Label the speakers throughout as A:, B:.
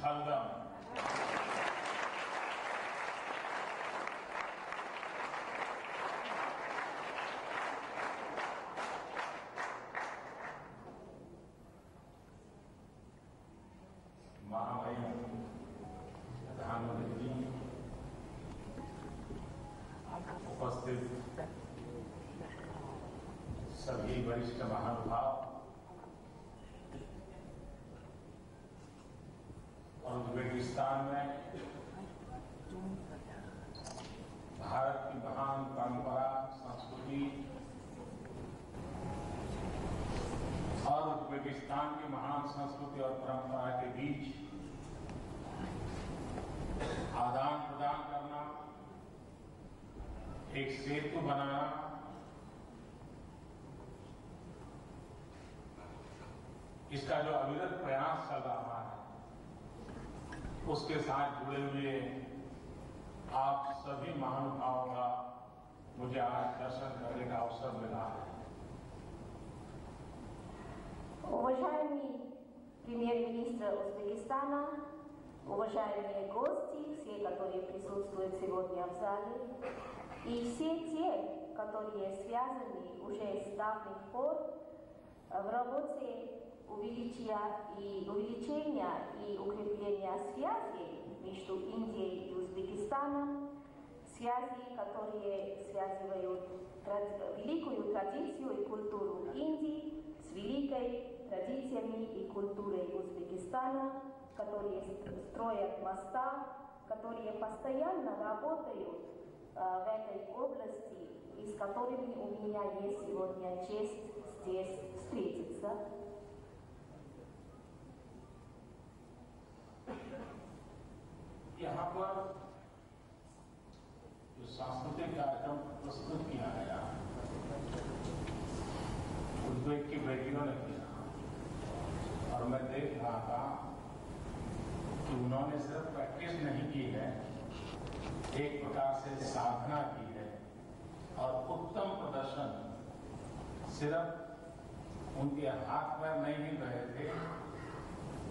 A: थलगम। महामहिम प्रधानमंत्री जी, उपस्थित सभी वरिष्ठ महानुभाव और उज्बेकिस्तान में भारत की महान परंपरा, संस्कृति और उज्बेकिस्तान की महान संस्कृति और परंपरा के बीच आदान प्रदान करना, एक सेतु बनाना, इसका जो अविरत प्रयास चल रहा है, उसके साथ जुड़े हुए आप सभी महानुभावों का मुझे आज दर्शन करने का अवसर मिला है।
B: Уважаемый премьер-министр Узбекистана, уважаемые гости, все, которые присутствуют сегодня в зале, и все те, которые связаны уже с давних пор в работе увеличения и укрепления связей между Индией и Узбекистаном, связи, которые связывают великую традицию и культуру Индии с великой традициями и культурой Узбекистана, которые строят моста, которые постоянно работают в этой области и с которыми у меня есть сегодня честь здесь встретиться.
A: यहाँ पर जो सांस्कृतिक कार्यक्रम प्रस्तुत किया गया, उज्बेक की बेटियों ने किया और मैं देख रहा था कि उन्होंने सिर्फ प्रैक्टिस नहीं की है, एक प्रकार से साधना की है और उत्तम प्रदर्शन। सिर्फ उनके हाथ पैर नहीं हिल रहे थे,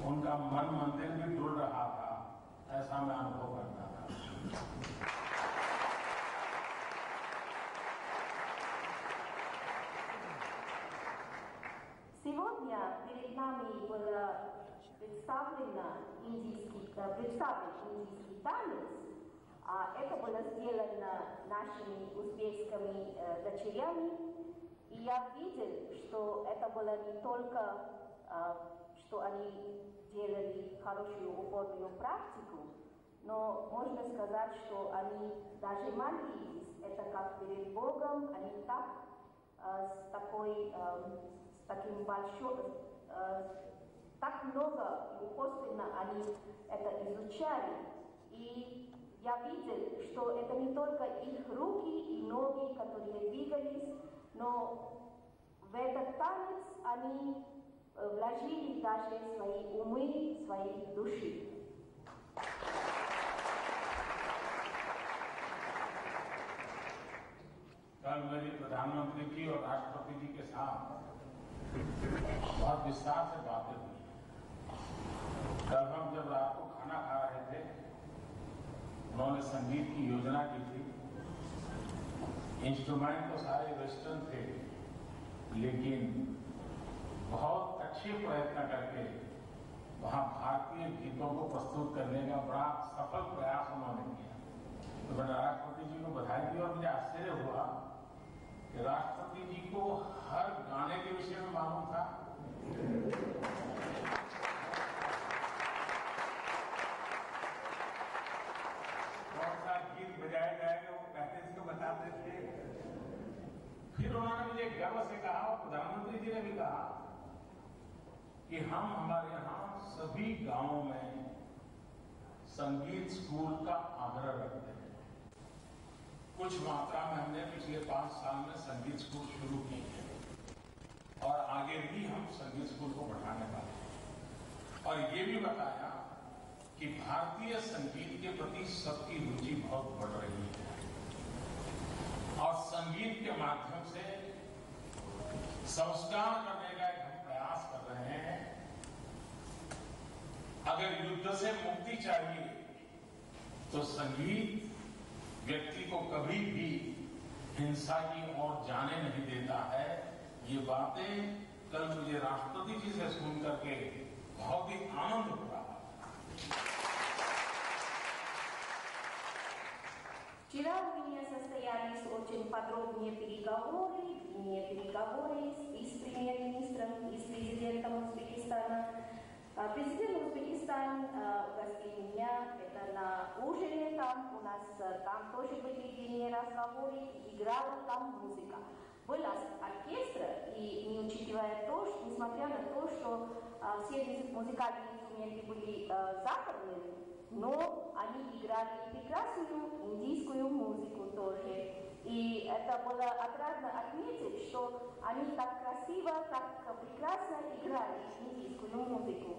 A: उनका मन मंदिर भी डुल रहा था, ऐसा मैं अनुभव करता था।
B: Сегодня перед нами был представлен индийский танец, а это было сделано нашими узбекскими дочерями. И я видел, что это было не только, что они делали хорошую упорную практику, но можно сказать, что они даже молились. Это как перед Богом, они так таким большим, так много и упорственно они это изучали. И я видел, что это не только их руки и ноги, которые двигались, но в этот танец они вложили даже свои умы, свои души.
A: कल मेरी प्रधानमंत्री जी और राष्ट्रपति जी के साथ बहुत विस्तार से बातें हुई। कल हम जब रात को खाना खा रहे थे, उन्होंने संगीत की योजना की थी। इंस्ट्रूमेंट तो सारे वेस्टर्न थे, लेकिन बहुत अच्छे प्रयत्न करके वहां भारतीय गीतों को प्रस्तुत करने का बड़ा सफल प्रयास उन्होंने किया। तो मैंने राष्ट्रपति जी को बधाई दी और मुझे आश्चर्य हुआ कि राष्ट्रपति जी को हर गाने के विषय में मालूम था। कौन सा गीत बजाया जाएगा वो पहले से बताते थे। फिर उन्होंने मुझे गर्व से कहा और प्रधानमंत्री जी ने भी कहा कि हम हमारे यहाँ सभी गांवों में संगीत स्कूल का आग्रह रखते हैं। कुछ मात्रा में हमने पिछले 5 साल में संगीत स्कूल शुरू किए हैं और आगे भी हम संगीत स्कूल को बढ़ाने वाले हैं। और ये भी बताया कि भारतीय संगीत के प्रति सबकी रुचि बहुत बढ़ रही है और संगीत के माध्यम से संस्कार करने का एक हम प्रयास कर रहे हैं। अगर युद्ध से मुक्ति चाहिए तो संगीत व्यक्ति को कभी भी हिंसा की ओर जाने नहीं देता है। ये बातें कल मुझे राष्ट्रपति जी से सुन करके बहुत ही आनंद हो रहा।
B: Вчера у меня состоялись очень подробные переговоры, и с премьер-министром, и с президентом Узбекистана. Президент Узбекистана угостил меня это на ужине, там у нас там тоже были длинные разговоры, играла там музыка. Был оркестр, и не учитывая то, что, несмотря на то, что все музыкальные инструменты были западными, но они играли прекрасную индийскую музыку тоже. И это было отрадно отметить, что они так красиво, так прекрасно играли индийскую музыку.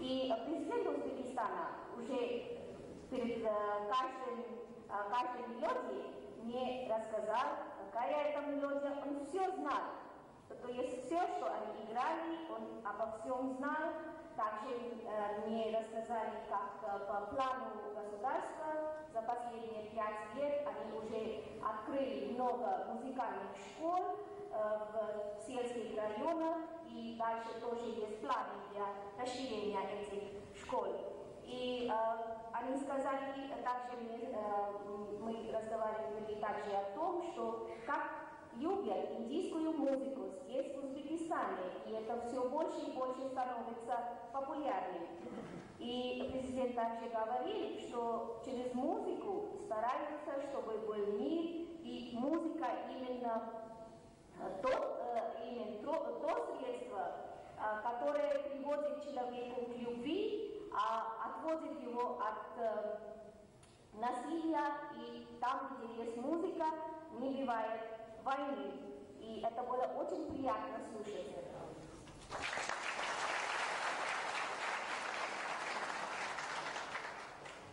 B: И президент Узбекистана уже перед каждой мелодией мне рассказал, какая это мелодия, он все знал. То есть все, что они играли, он обо всем знал. Также мне рассказали, как по плану государства за последние 5 лет они уже открыли много музыкальных школ в сельских районах, и дальше тоже есть планы для расширения этих школ. И они сказали, также мы разговаривали также о том, что как любят индийскую музыку здесь, в Узбекистане, и это все больше и больше становится популярным. И президент также говорил, что через музыку стараются, чтобы был мир, и музыка именно то средство, которое приводит человека к любви, отводит его от насилия, и там, где есть музыка, не бывает войны. И это было очень приятно слушать это.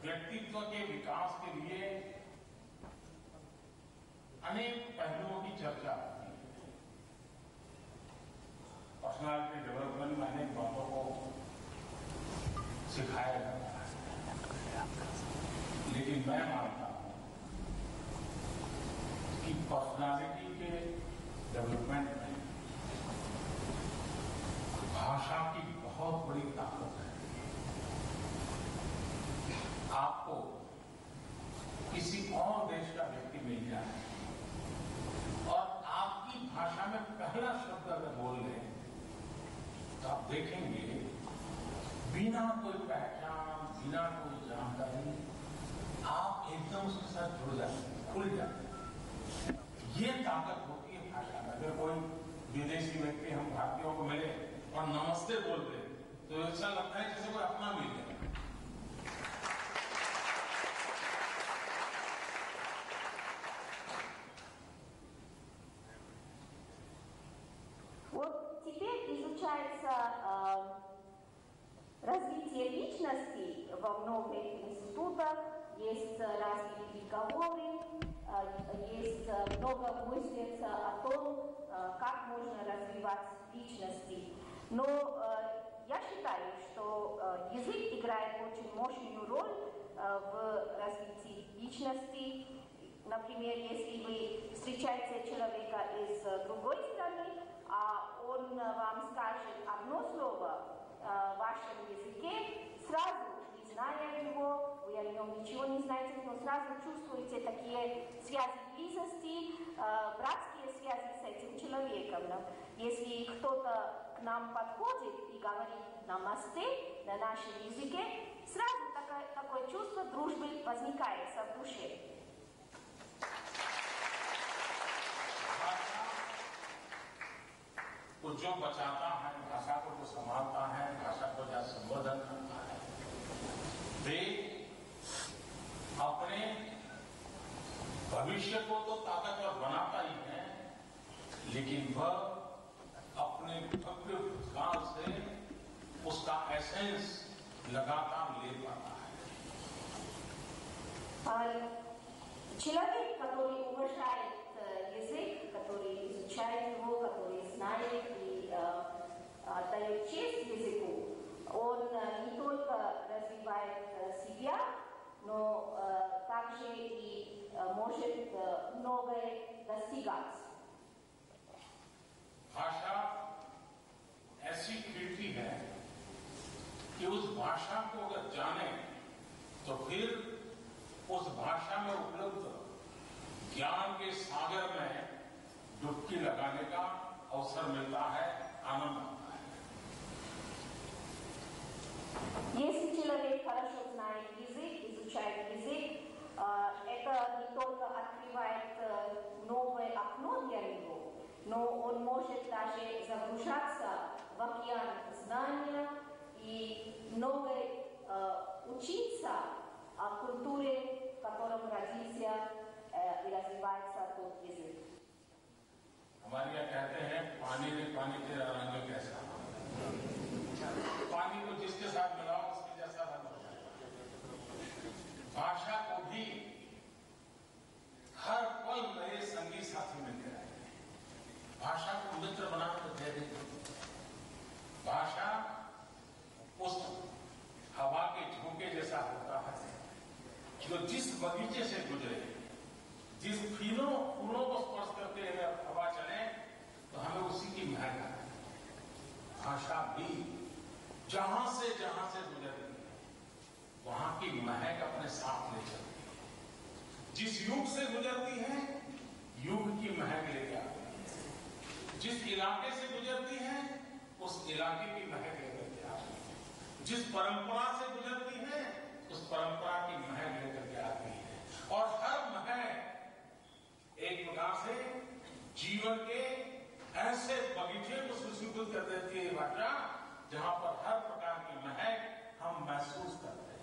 A: व्यक्तित्व के विकास के लिए अनेक पहलुओं की चर्चा होती है। पर्सनालिटी डेवलपमेंट में अनेक बातों को सिखाया जाता है, लेकिन मैं मानता हूं कि पर्सनालिटी के डेवलपमेंट में भाषा की बहुत बड़ी ताकत है। आपको किसी और देश का व्यक्ति मिल जाए और आपकी भाषा में पहला शब्द अगर बोल लें तो आप देखेंगे बिना कोई पहचान, बिना कोई जानकारी आप एकदम उसके साथ जुड़ जाते हैं, खुल जाते हैं। ये ताकत होती है भाषा में। अगर कोई विदेशी व्यक्ति हम भारतीयों को मिले और नमस्ते बोलते तो ऐसा लगता है जैसे कोई अपना मिल गया।
B: Вот теперь изучается развитие личности во многих институтах, есть разные переговоры, есть много мыслится о том, как можно развивать личности. Но я считаю, что язык играет очень мощную роль в развитии личности. Например, если вы встречаете человека из другой страны, а он вам скажет одно слово в вашем языке, сразу, не зная его, вы о нем ничего не знаете, но сразу чувствуете такие связи близости, братские связи с этим человеком. Если кто-то к нам подходит и говорит «намасте» на нашем языке, сразу такое чувство дружбы возникает в душе.
A: तो जो बचाता है, भाषा को जो संभालता है, भाषा को जो संवर्धन करता है, वे अपने भविष्य को तो ताकतवर बनाता ही है, लेकिन वह अपने भव्य भूतकाल से उसका एसेंस लगातार ले पाता है।
B: Человек, который уважает язык, который изучает его, который знает и отдает честь языку, он не только развивает себя, но также и может многое достигать.
A: भाषा ऐसी खिड़की है कि उस भाषा को अगर जाने तो फिर उस भाषा में उपलब्ध ज्ञान के सागर में डुबकी लगाने का अवसर मिलता है, आनंद आता है।
B: Если человек хорошо знает язык, изучает язык, это не только открывает новое окно для него, но он может даже загружаться в океан знания и много учиться о культуре, в котором родился и развивается тот язык.
A: हमारे यहाँ कहते हैं पानी ने पानी तेरा रंग कैसा, पानी को जिसके साथ मिलाओ उसके जैसा रंग हो जाएगा। भाषा को भी हर पल नए संगी साथी मिलते रहेंगे। भाषा को मित्र बनाकर दे देंगे। भाषा उस हवा के झोंके जैसा होता है जो जिस बगीचे से गुजरे, जिस फूलों को स्पर्श करते हुए हवा चले तो हमें उसी की महक आए। भाषा भी जहां से गुजरती है वहां की महक अपने साथ ले चलती है। जिस युग से गुजरती है युग की महक लेके आती है। जिस इलाके से गुजरती है उस इलाके की महक लेकर के आती है। जिस परंपरा से गुजरती है उस परंपरा की महक लेकर के आती है। और हर महक एक प्रकार से जीवन के ऐसे बगीचे को सुशोभित कर देती है भाषा, जहां पर हर प्रकार की महक हम महसूस करते हैं।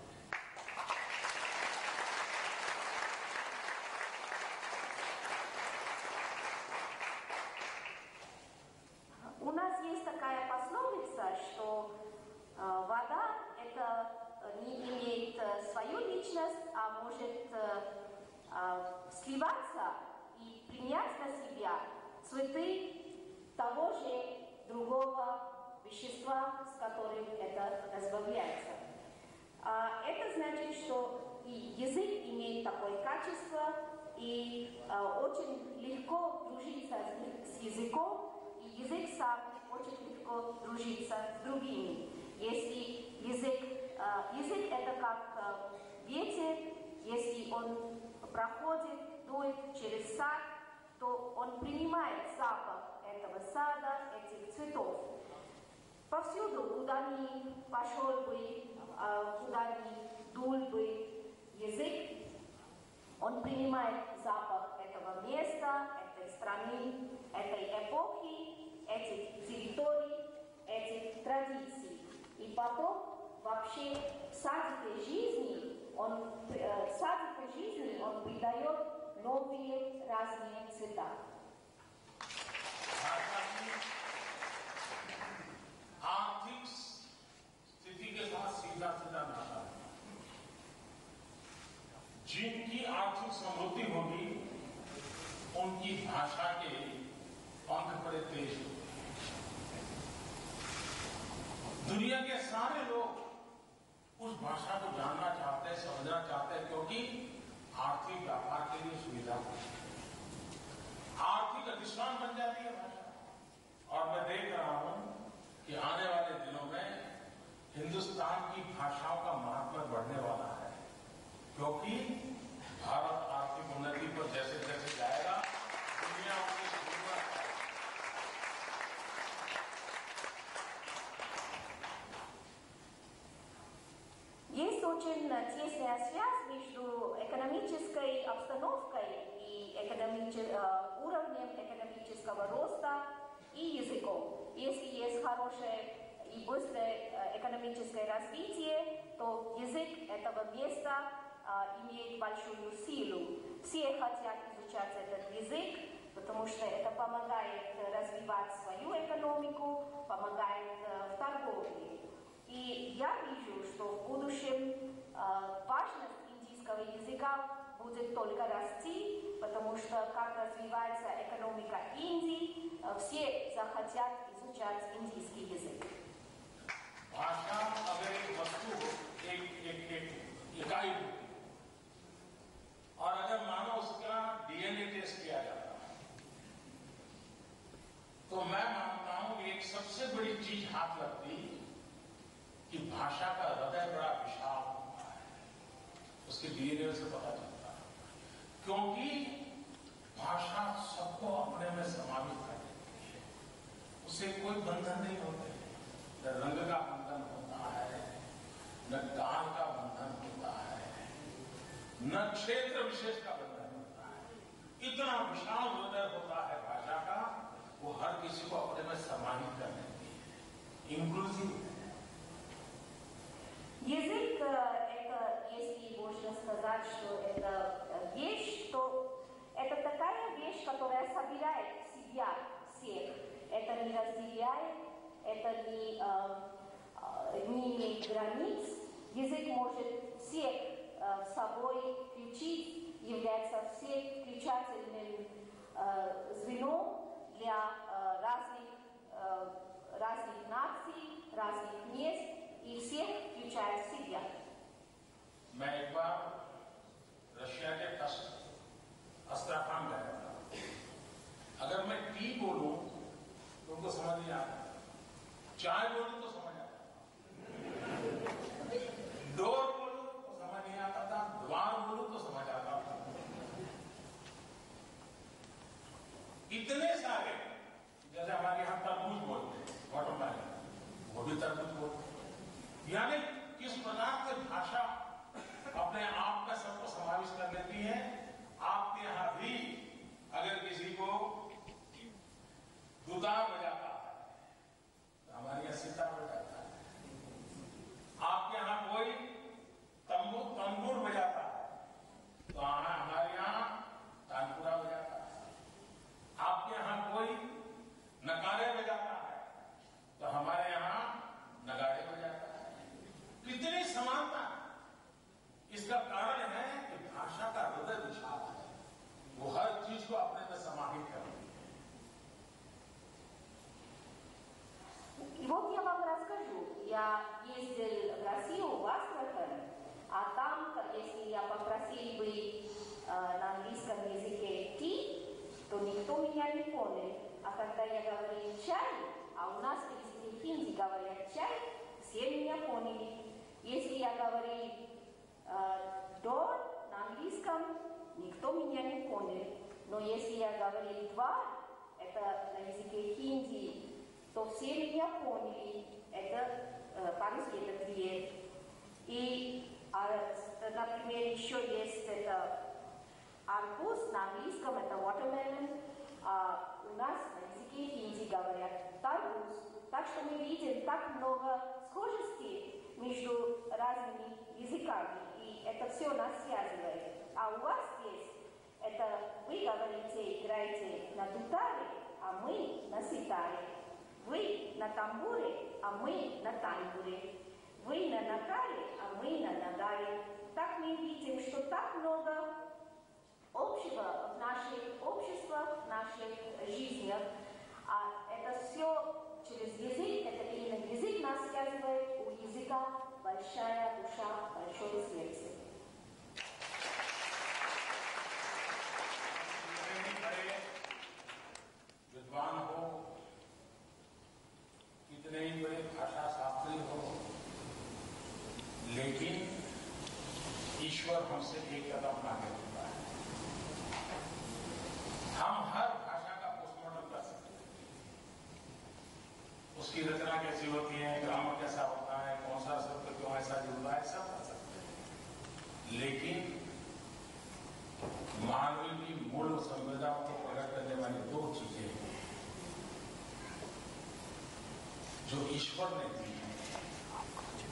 B: У нас есть такая пословица, что вода это не имеет свою личность, а может сливаться и принять на себя цветы того же другого вещества, с которым это разбавляется. Это значит, что и язык имеет такое качество, и очень легко дружиться с языком, и язык сам очень легко дружится с другими. Если язык это как ветер, если он проходит, дует через сад, то он принимает запах этого сада, этих цветов. Повсюду, куда ни пошел бы, куда ни дул бы язык, он принимает запах этого места, этой страны, этой эпохи, этих территорий, этих традиций. И потом вообще в садике жизни он придает новые разные цвета.
A: आर्थिक स्थिति के साथ सीधा नाता है। जिनकी आर्थिक समृद्धि होगी उनकी भाषा के पंख बड़े तेज होते हैं। दुनिया के सारे लोग उस भाषा को जानना चाहते हैं, समझना चाहते हैं, क्योंकि आर्थिक व्यापार के लिए सुविधा होती है। आर्थिक अधिष्ठान बन जाती है भाषा। और मैं देख रहा हूं कि आने वाले दिनों में हिंदुस्तान की भाषाओं का महत्व बढ़ने वाला है, क्योंकि भारत आर्थिक उन्नति पर जैसे जैसे जाएगा दुनिया उसकी जरूरत है।
B: Есть очень тесная связь между экономической обстановкой и уровнем экономического роста и языком. Если есть хорошее и быстрое экономическое развитие, то язык этого места имеет большую силу. Все хотят изучать этот язык, потому что это помогает развивать свою экономику, помогает в торговле. И я вижу, что в будущем важность индийского языка будет только расти, потому что как развивается экономика Индии, все захотят изучать индийский язык.
A: भाषा अगर एक वस्तु हो, एक इकाई होती है, और अगर मानो उसका डीएनए टेस्ट किया जाता है तो मैं मानता हूं कि एक सबसे बड़ी चीज हाथ लगती कि भाषा का हृदय बड़ा विशाल होता है, उसके डीएनए से पता चलता है, क्योंकि भाषा सबको अपने में समावित कर देती है, उससे कोई बंधन नहीं होते, न रंग का बंधन होता है, न काल का बंधन होता है, न क्षेत्र विशेष का बंधन होता है। इतना विशाल हृदय होता है भाषा का, वो हर किसी को अपने में समाहित कर देती है, इंक्लूसिव है।
B: Язык — это, если можно сказать, что это вещь, то это такая вещь, которая собирает в себя всех. Это не разделяет, это не имеет границ. Язык может всех с собой включить, является всех включательным звеном для разных наций, разных мест, и всех включает в себя.
A: मैं एक बार रशिया के अस्त्राखान गया था। अगर मैं टी बोलूं तो उनको समझ नहीं आता, चाय बोलूं तो समझ आता, डोर बोलूं तो समझ नहीं आता था, द्वार बोलूं तो समझ आता था। इतने सारे, जैसे हमारे यहां तरबूज बोलते हैं, वाटरमेलन, वो भी तरबूज बोलते, यानी किस प्रकार से भाषा अपने आप में सबको समाविष्ट कर लेती है। आपके यहां भी अगर किसी को दुतार बजाता है तो हमारे यहां सितार बजाता है, आपके यहां कोई तंबूर बजाता है तो हमारे यहां तानपुरा बजाता है, आपके यहां कोई नगाड़े बजाता है तो हमारे यहां नगाड़े बजाता है। कितनी समानता है। इसका कारण है कि भाषा का हृदय विशाल है, वो हर चीज को अपने में समाहित करती है।
B: И вот я вам расскажу. Я ездил в Россию, в Астрахань, а там, если я попросил бы на английском языке «ти», то никто меня не понял. А когда я говорил «чай», а у нас в хинди говорят «чай», все меня поняли. Если я говорил «дор» на английском, никто меня не понял. Но если я говорил «двор», это на языке хинди, то все меня поняли. Это по-русски это «дверь». И, например, еще есть это арбуз, на английском это watermelon, а у нас на языке хинди говорят «тарбуз». Так что мы видим так много схожестей между разными языками, и это все нас связывает. А у вас здесь, это вы говорите, играете на дутаре, а мы на ситаре. Вы на тамбуре, а мы на тамбуре. Вы на нагаре, а мы на нагаре. Так мы видим, что так много общего в наших обществах, в наших жизнях. А это все через язык, это именно язык нас связывает, у языка большая душа, большое сердце.
A: विद्वान हो, कितने ही बड़े भाषा शास्त्री हो, लेकिन ईश्वर हमसे एक कदम आगे होता है। हम हर भाषा का पोस्टमार्टम कर सकते हैं, उसकी रचना कैसी होती है, ग्रामर कैसा होता है, कौन सा शब्द क्यों ऐसा जुड़ता है, सब कर सकते हैं। लेकिन मानवीय की मूल संवेदनाओं को प्रकट करने वाली दो चीजें जो ईश्वर ने दी है,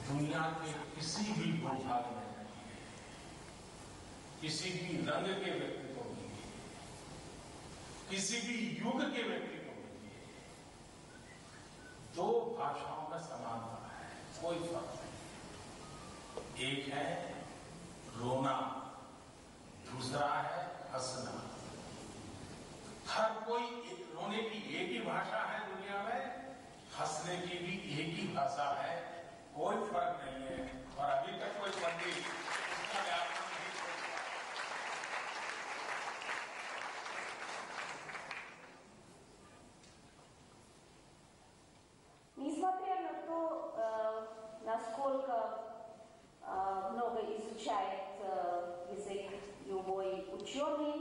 A: दुनिया के किसी भी भूभाग में नहीं है, किसी भी रंग के व्यक्ति को नहीं है, किसी भी युग के व्यक्ति को नहीं है। दो भाषाओं में समानता है, कोई फर्क नहीं। एक है रोना, दूसरा है हंसना। हर कोई रोने की एक ही भाषा है दुनिया में, हंसने की भी एक ही भाषा है, कोई फर्क नहीं है। और अभी तक कोई पंडित उसका व्यापन नहीं होता।
B: Несмотря на то, насколько много изучает язык любой ученый,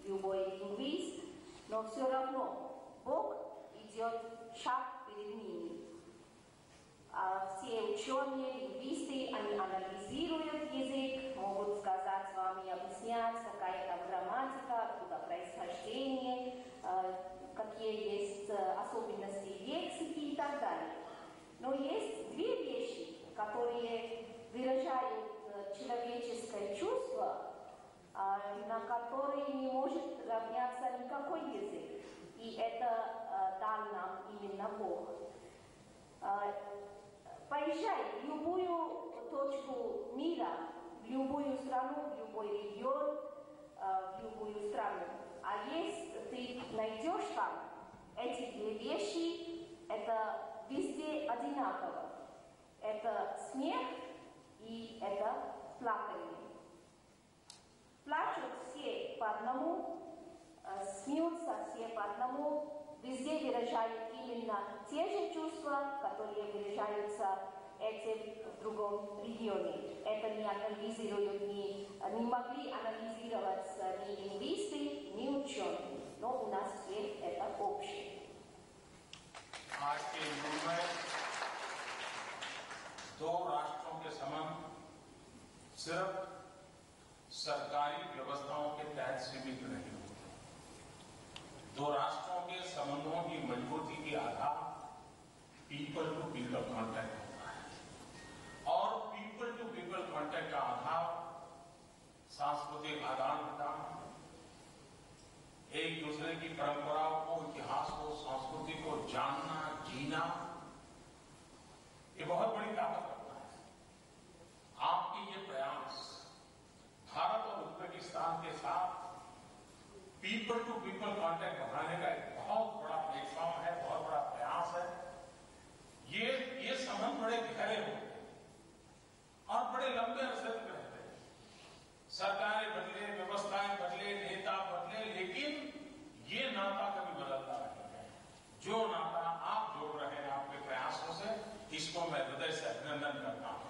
B: любой лингвист, но все равно Бог идет шаг перед ними. Все ученые, лингвисты, они анализируют язык, могут сказать вам и объяснять, какая там грамматика, откуда происхождение, какие есть особенности лексики и так далее. Но есть две вещи, которые выражают человеческое чувство, на которые не может равняться никакой язык. И это дал нам именно Бог. Поезжай в любую точку мира, в любую страну, в любой регион, в любую страну. А если ты найдешь там эти две вещи, это везде одинаково. Это смех и это плакание. Плачут все по одному, смеются все по одному, везде выражают именно те же чувства, которые выражаются эти в другом регионе. Это не анализируют, не могли анализировать ни лингвисты, ни ученые. Но у нас все это общее.
A: आज के युग में दो राष्ट्रों के संबंध सिर्फ सरकारी व्यवस्थाओं के तहत सीमित नहीं होते। दो राष्ट्रों के संबंधों की मजबूती की आधार पीपल टू पीपल कांटेक्ट होता है और पीपल टू पीपल कांटेक्ट का आधार सांस्कृतिक आदान प्रदान, एक दूसरे की परंपराओं को, इतिहास को, संस्कृति को जानना, जीना, ये बहुत बड़ी ताकत रखता है। आपकी ये प्रयास भारत और उज्बेकिस्तान के साथ पीपल टू पीपल कांटेक्ट बढ़ाने का एक बहुत बड़ा प्लेटफॉर्म है, बहुत बड़ा प्रयास है। ये संबंध बड़े गहरे होते हैं और बड़े लंबे अरसे तक रहते हैं। सरकारें बदले, व्यवस्थाएं बदले, नेता बदले, लेकिन ये नाता कभी बदलता नहीं है। जो नाता आप जोड़ रहे हैं आपके प्रयासों से, इसको मैं हृदय से अभिनंदन करता हूं।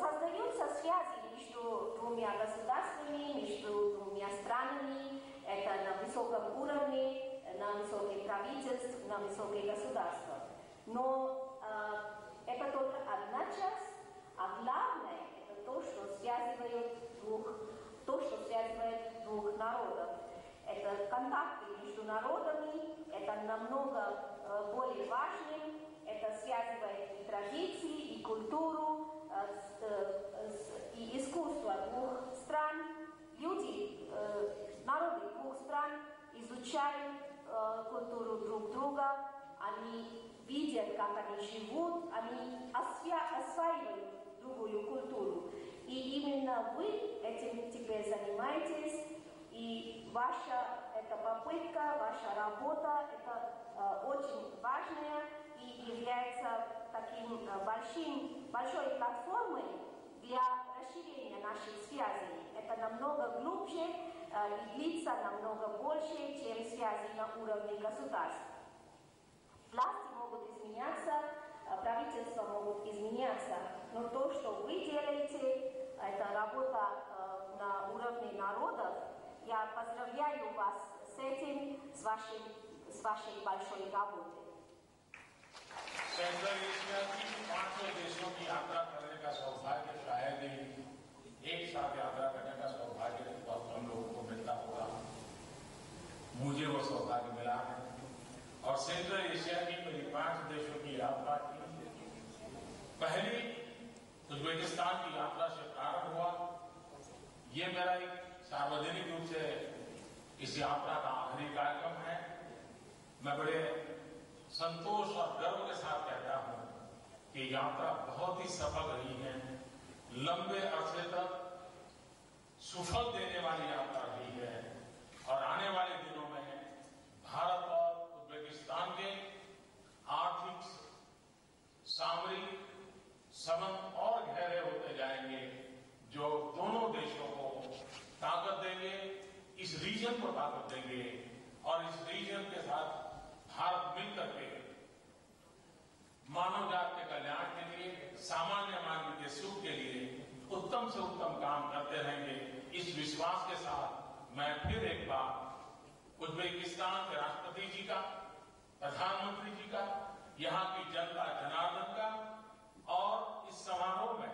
B: Создаются связи между двумя государствами, между двумя странами. Это на высоком уровне, на высоких правительств, на высоких государствах. Но это только одна часть, а главное это то, что связывает двух народов. Это контакты между народами, это намного более важным, это связывает и традиции, и культуру, и искусство двух стран. Люди, народы двух стран изучают культуру друг друга, они видят, как они живут, они осваивают другую культуру. И именно вы этим теперь занимаетесь, и ваша эта попытка, ваша работа, это очень важная и является таким большой платформой для расширения наших связей. Это намного глубже и длится намного больше, чем связи на уровне государств. Власти могут изменяться, правительства могут изменяться, но то, что вы делаете, это работа на уровне народов. Я поздравляю вас с этим, с вашей большой работой.
A: सेंट्रल एशिया की 500 देशों की यात्रा करने का सौभाग्य शायद ही एक साथ यात्रा करने का सौभाग्य बहुत कम लोगों को मिलता होगा। मुझे वो सौभाग्य मिला है और सेंट्रल एशिया की मेरी 5 देशों की यात्रा की पहली उज्बेकिस्तान की यात्रा से प्रारंभ हुआ। ये मेरा एक सार्वजनिक रूप से इस यात्रा का आखिरी कार्यक्रम है। मैं बड़े संतोष और गर्व के साथ कहता हूं कि यात्रा बहुत ही सफल रही है, लंबे अरसे तक सुफल देने वाली यात्रा रही है और आने वाले दिनों में भारत और रीजन को ताकत देंगे और इस रीजन के साथ भारत मिलकर के मानव जाति के कल्याण के लिए, सामान्य मानव के सुख के लिए उत्तम से उत्तम काम करते रहेंगे। इस विश्वास के साथ मैं फिर एक बार उज्बेकिस्तान के राष्ट्रपति जी का, प्रधानमंत्री जी का, यहाँ की जनता जनार्दन का और इस समारोह में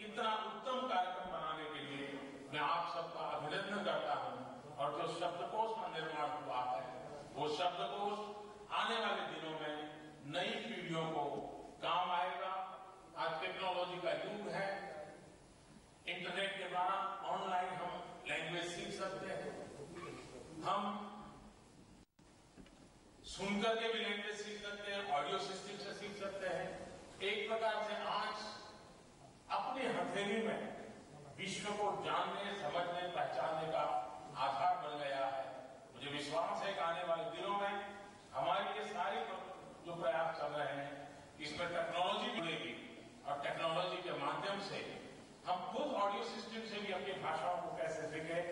A: इतना उत्तम कार्यक्रम बनाने के लिए मैं आप सबका अभिनंदन करता हूं। और जो शब्दकोश का निर्माण हुआ है, वो शब्दकोश आने वाले दिनों में नई पीढ़ियों को काम आएगा। आज टेक्नोलॉजी का युग है, इंटरनेट के द्वारा ऑनलाइन हम लैंग्वेज सीख सकते हैं, हम सुनकर के भी लैंग्वेज सीख सकते हैं, ऑडियो सिस्टम से सीख सकते हैं। एक प्रकार से आज अपनी हथेली में विश्व को जानने, समझने, पहचानने का आधार बन गया है। मुझे विश्वास है कि आने वाले दिनों में हमारे ये सारे जो प्रयास चल रहे हैं, इसमें टेक्नोलॉजी जुड़ेगी और टेक्नोलॉजी के माध्यम से हम खुद ऑडियो सिस्टम से भी अपनी भाषाओं को कैसे सीखें,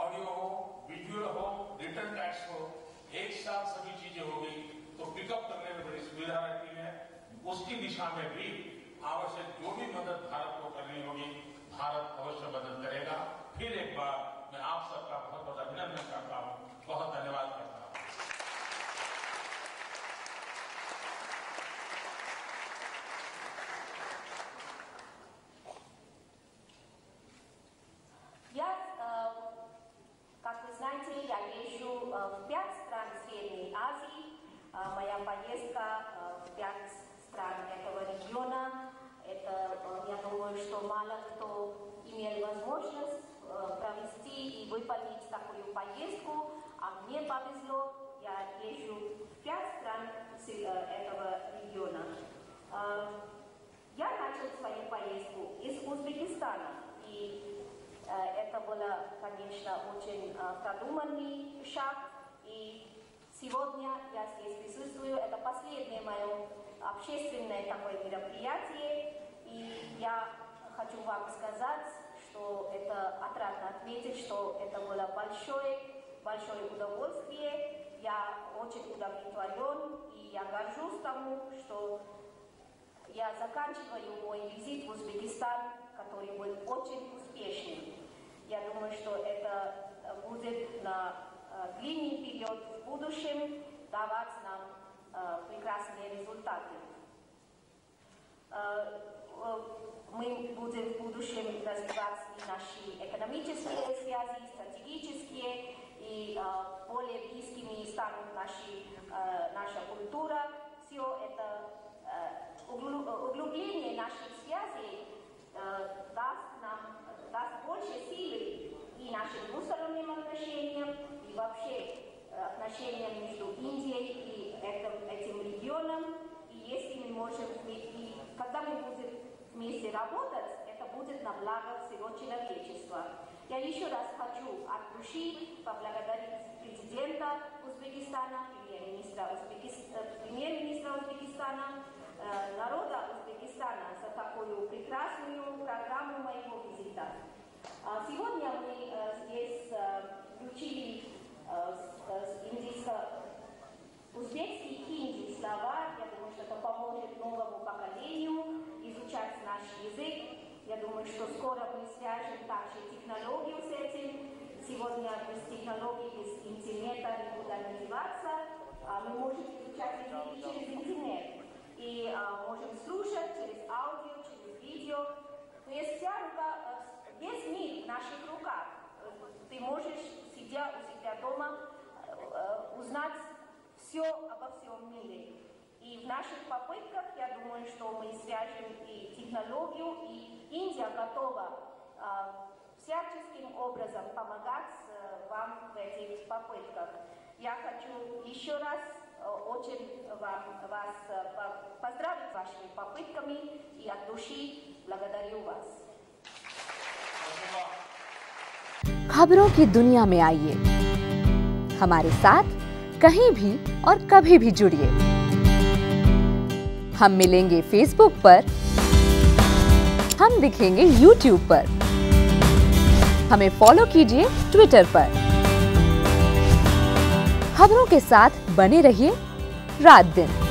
A: ऑडियो हो, विजुअल हो, रिटन टेक्स्ट हो, एक साथ सभी चीजें हो गई तो पिकअप करने में बड़ी सुविधा रहती है। उसकी दिशा में भी आवश्यक जो भी मदद भारत को करनी होगी, भारत अवश्य मदद करेगा। फिर एक बार मैं आप सबका बहुत बहुत अभिनंदन करता हूं, बहुत धन्यवाद करता हूं।
B: Как вы знаете, я езжу в 5 стран Средней Азии. Моя поездка в 5 стран этого региона. Это, я думаю, что мало кто имел возможность провести и выполнить такую поездку. А мне повезло, я езжу в 5 стран этого региона. Я начал свою поездку из Узбекистана. И это было, конечно, очень продуманный шаг. И сегодня я здесь присутствую. Это последнее мое общественное такое мероприятие. И я хочу вам сказать, что это отрадно отметить, что это было большое удовольствие. Я очень удовлетворен. И я горжусь тому, что я заканчиваю мой визит в Узбекистан, который был очень успешным. Я думаю, что это будет на длинный период в будущем давать нам прекрасные результаты. Мы будем в будущем развивать и наши экономические связи, стратегические, и более близкими станут наша культура. Все это углубление наших связей даст больше силы и нашим двусторонним отношениям, и вообще отношениям между Индией и этим регионом. И если мы можем, и когда мы будем вместе работать, это будет на благо всего человечества. Я еще раз хочу от души поблагодарить президента Узбекистана, премьер-министра Узбекистана, народа Узбекистана за такую прекрасную программу моего визита. Сегодня мы здесь включили узбекский хинди слова. Я думаю, что это поможет новому поколению изучать наш язык. Я думаю, что скоро мы свяжем также технологию с этим. Сегодня без технологий, без интернета никуда не деваться. Мы можем изучать язык через интернет. И можем слушать через аудио, через видео. То есть вся рука, весь мир в наших руках. Ты можешь, сидя у себя дома, узнать все обо всем мире. И в наших попытках, я думаю, что мы свяжем и технологию, и Индия готова всяческим образом помогать вам в этих попытках. Я хочу еще раз очень вас поздравить с вашими попытками и от души благодарю вас.
C: खबरों की दुनिया में आइए, हमारे साथ कहीं भी और कभी भी जुड़िए। हम मिलेंगे फेसबुक पर, हम दिखेंगे यूट्यूब पर, हमें फॉलो कीजिए ट्विटर पर। खबरों के साथ बने रहिए रात दिन।